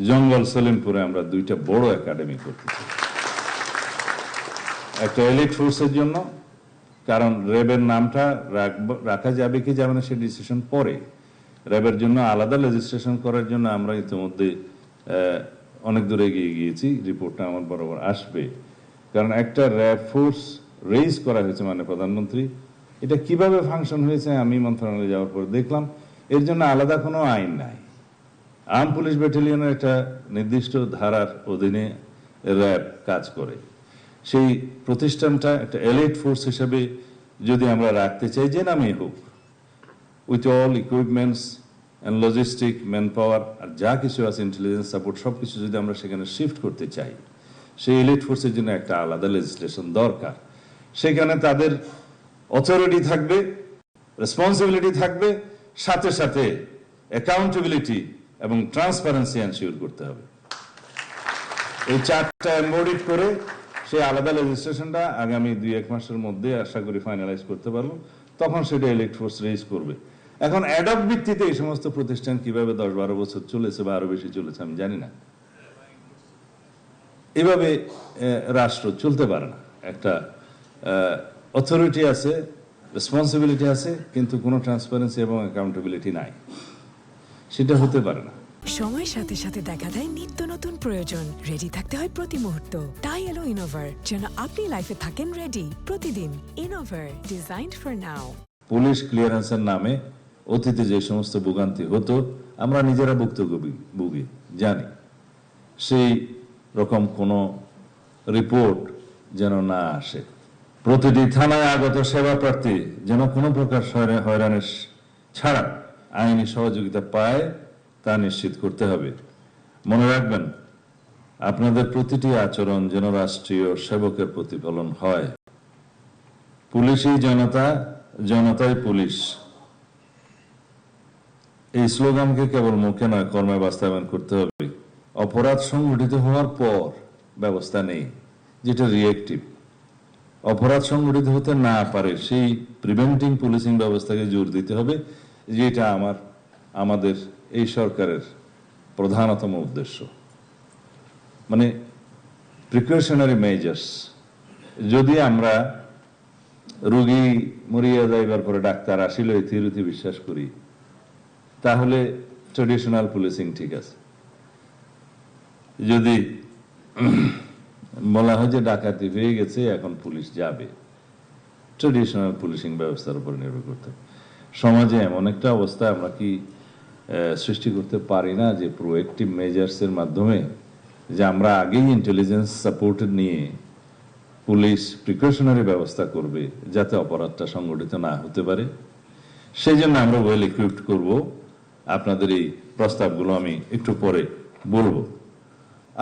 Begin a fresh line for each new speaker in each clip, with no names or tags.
জঙ্গল সলিমপুরে আমরা 2টা বড় একাডেমি করতে চাই। একটা এলিট ফোর্সের জন্য, কারণ র্যাবের নামটা রাখা যাবে কি যাবে না সে ডিসিশন পরে। র্যাবের জন্য আলাদা লেজিসলেশন করার জন্য আমরা ইতিমধ্যে অনেক দূরে এগিয়ে গিয়েছি, রিপোর্টটা আমার বরাবর আসবে। কারণ একটা র্যাব ফোর্স রেইজ করা হয়েছে মানে প্রধানমন্ত্রী, এটা কিভাবে ফাংশন হয়েছে আমি মন্ত্রণালয়ে যাওয়ার পর দেখলাম এর জন্য আলাদা কোনো আইন নাই। আর্ম পুলিশ ব্যাটালিয়নের একটা নির্দিষ্ট ধারার অধীনে র্যাব কাজ করে। সেই প্রতিষ্ঠানটা একটা এলিট ফোর্স হিসেবে যদি আমরা রাখতে চাই, যে নামেই হোক, with all equipments and logistic, man power আর যা কিছু আছে, ইন্টেলিজেন্স সাপোর্ট, সব কিছু যদি আমরা সেখানে শিফট করতে চাই, সেই এলিট ফোর্সের জন্য একটা আলাদা লেজিসলেশন দরকার। সেখানে তাদের অথরিটি থাকবে, রেসপন্সিবিলিটি থাকবে, সাথে সাথে অ্যাকাউন্টেবিলিটি এবং ট্রান্সপারেন্সি এনশিওর করতে হবে। এই 4টা এমবডিড করে সেই আলাদা লেজিসলেশনটা আগামী 2-1 মাসের মধ্যে আশা করি ফাইনালাইজ করতে পারবো। তখন সেটা এলিট ফোর্স রেইজ করবে। এখন অ্যাডপ ভিত্তিতে এই সমস্ত প্রতিষ্ঠান কিভাবে 10-12 বছর চলেছে বা আরো বেশি চলেছে আমি জানি না। এভাবে রাষ্ট্র চলতে পারে না। একটা অথরিটি আছে, রেসপন্সিবিলিটি আছে, কিন্তু কোনো ট্রান্সপারেন্সি এবং অ্যাকাউন্টেবিলিটি নাই, সেটা হতে পারে না।
সময়ের সাথে সাথে দেখা দেয় নিত্য নতুন প্রয়োজন। রেডি থাকতে হয় প্রতি মুহূর্ত। তাই এলো ইনোভার, যেন আপনি লাইফে থাকেন রেডি প্রতিদিন। ইনোভার, ডিজাইনড ফর নাও।
পুলিশ ক্লিয়ারেন্সের নামে অতীতে যে সমস্ত ভোগান্তি হতো আমরা নিজেরা ভুগি জানি, সেই রকম কোনো রিপোর্ট যেন না আসে। প্রতিটি থানায় আগত সেবা প্রার্থী যেন কোনো প্রকার হয়রানির ছাড়া আইনি সহযোগিতা পায় তা নিশ্চিত করতে হবে। মনে রাখবেন, আপনাদের প্রতিটি আচরণ যেন রাষ্ট্রীয় সেবকের প্রতিফলন হয়। পুলিশই জনতা, জনতাই পুলিশ, এই স্লোগানকে কেবল মুখে নয় কর্মে বাস্তবায়ন করতে হবে। অপরাধ সংঘটিত হওয়ার পর ব্যবস্থা নেই, যেটা রিয়েক্টিভ। অপরাধ সংঘটিত হতে না পারে সেই প্রিভেন্টিং পুলিশিং ব্যবস্থাকে জোর দিতে হবে, যেটা আমাদের এই সরকারের প্রধানতম উদ্দেশ্য। মানে প্রিকশনারি মেজার্স। যদি আমরা রোগী মরিয়া যাইবার পরে ডাক্তার আসিল ইতিরুতি বিশ্বাস করি, তাহলে ট্রেডিশনাল পুলিশিং ঠিক আছে। যদি বলা হয় যে ডাকাতি হয়ে গেছে এখন পুলিশ যাবে, ট্রেডিশনাল পুলিশিং ব্যবস্থার উপর নির্ভর করতে হবে। সমাজে এমন একটা অবস্থা আমরা কি সৃষ্টি করতে পারি না যে প্রোঅ্যাক্টিভ মেজার্সের মাধ্যমে, যে আমরা আগেই ইন্টেলিজেন্স সাপোর্ট নিয়ে পুলিশ প্রিকশনারি ব্যবস্থা করবে যাতে অপরাধটা সংগঠিত না হতে পারে। সেই জন্য আমরা ওয়েল ইকুইপড করব। আপনাদের এই প্রস্তাবগুলো আমি একটু পরে বলবো।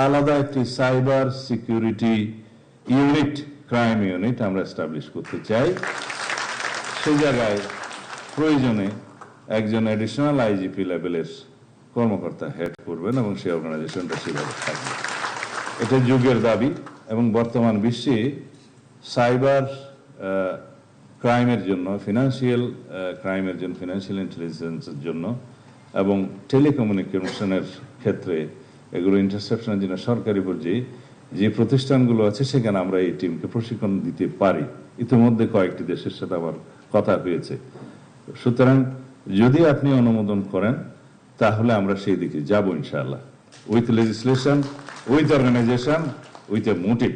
আলাদা একটি cyber security unit, crime unit আমরা এস্টাবলিশ করতে চাই। সেই জায়গায় প্রয়োজনে একজন অ্যাডিশনাল আইজিপি লেভেলের কর্মকর্তা হেড করবেন এবং সেই অর্গানাইজেশনটা সেভাবে থাকবে। এটা যুগের দাবি এবং বর্তমান বিশ্বে সাইবার ক্রাইমের জন্য, ফিনান্সিয়াল ক্রাইমের জন্য, ফিনান্সিয়াল ইন্টেলিজেন্সের জন্য এবং টেলিকমিউনিকেশনের ক্ষেত্রে এগুলো ইন্টারসেপশনের জন্য সরকারি পর্যায়ে যে প্রতিষ্ঠানগুলো আছে সেখানে আমরা এই টিমকে প্রশিক্ষণ দিতে পারি। ইতিমধ্যে কয়েকটি দেশের সাথে আমার কথা হয়েছে। সুতরাং যদি আপনি অনুমোদন করেন তাহলে আমরা সেই দিকে যাব ইনশাআল্লাহ, with legislation, with organization, with a motive.